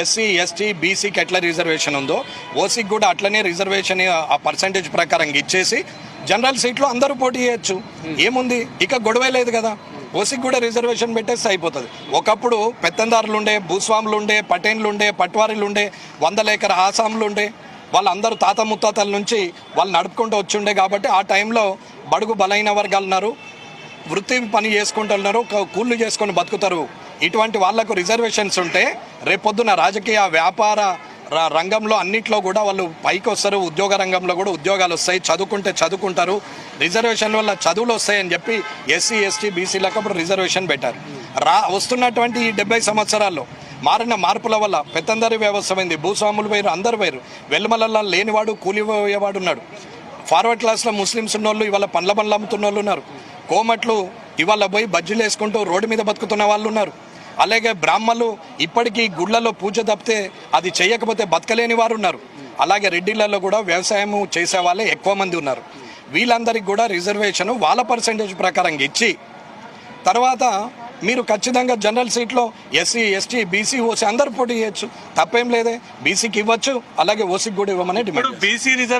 SC ST బీసీకి ఎట్లా reservation ఉందో ఓసీకి కూడా అట్లనే రిజర్వేషన్ ఆ పర్సంటేజ్ ప్రకారం ఇచ్చేసి జనరల్ సీట్లో అందరూ పోటీ చేయొచ్చు. ఏముంది, ఇక గొడవే లేదు కదా. ఓసీకి కూడా రిజర్వేషన్ పెట్టేస్తే అయిపోతుంది. ఒకప్పుడు పెత్తందారులు ఉండే, భూస్వాములు ఉండే, పటేన్లు ఉండే, పట్వారీలు ఉండే, 100 ఎకర ఆసాములు ఉండే, వాళ్ళందరూ తాత ముత్తాతల నుంచి వాళ్ళు నడుపుకుంటూ వచ్చిండే. కాబట్టి ఆ టైంలో బడుగు బలైన వర్గాలు ఉన్నారు, వృత్తి పని చేసుకుంటున్నారు, కూళ్ళు చేసుకొని బతుకుతారు. ఇటువంటి వాళ్లకు రిజర్వేషన్స్ ఉంటే రేపొద్దున రాజకీయ వ్యాపార రంగంలో అన్నిట్లో కూడా వాళ్ళు పైకి వస్తారు. ఉద్యోగ రంగంలో కూడా ఉద్యోగాలు వస్తాయి, చదువుకుంటే చదువుకుంటారు. రిజర్వేషన్ వల్ల చదువులు వస్తాయని చెప్పి ఎస్సీ ఎస్టీ బీసీలకు అప్పుడు రిజర్వేషన్ పెట్టారు. వస్తున్నటువంటి ఈ 70 సంవత్సరాల్లో మారిన మార్పుల వల్ల పెత్తందరి వ్యవస్థ అయింది. భూస్వాములు వేరు, అందరు వేరు. వెల్మలల్లో లేనివాడు కూలిపోయేవాడు ఉన్నాడు. ఫార్వర్డ్ క్లాస్లో ముస్లిమ్స్ ఉన్నోళ్ళు ఇవాళ పండ్ల బండ్లు అమ్ముతున్న వాళ్ళు ఉన్నారు. కోమట్లు ఇవాళ పోయి బజ్జీలు వేసుకుంటూ రోడ్డు మీద బతుకుతున్న వాళ్ళు ఉన్నారు. అలాగే బ్రాహ్మణులు ఇప్పటికీ గుళ్ళలో పూజ తప్పితే అది చేయకపోతే బతకలేని వారు ఉన్నారు. అలాగే రెడ్డిలలో కూడా వ్యవసాయం చేసే వాళ్ళే ఎక్కువ మంది ఉన్నారు. వీళ్ళందరికీ కూడా రిజర్వేషన్ వాళ్ళ పర్సంటేజ్ ప్రకారం ఇచ్చి తర్వాత మీరు ఖచ్చితంగా జనరల్ సీట్లో ఎస్సీ ఎస్టీ బీసీ ఓసీ అందరు పోటీ చేయొచ్చు, తప్పేం లేదే. బీసీకి ఇవ్వచ్చు, అలాగే ఓసీకి కూడా ఇవ్వమని డిమాండ్. BC reserve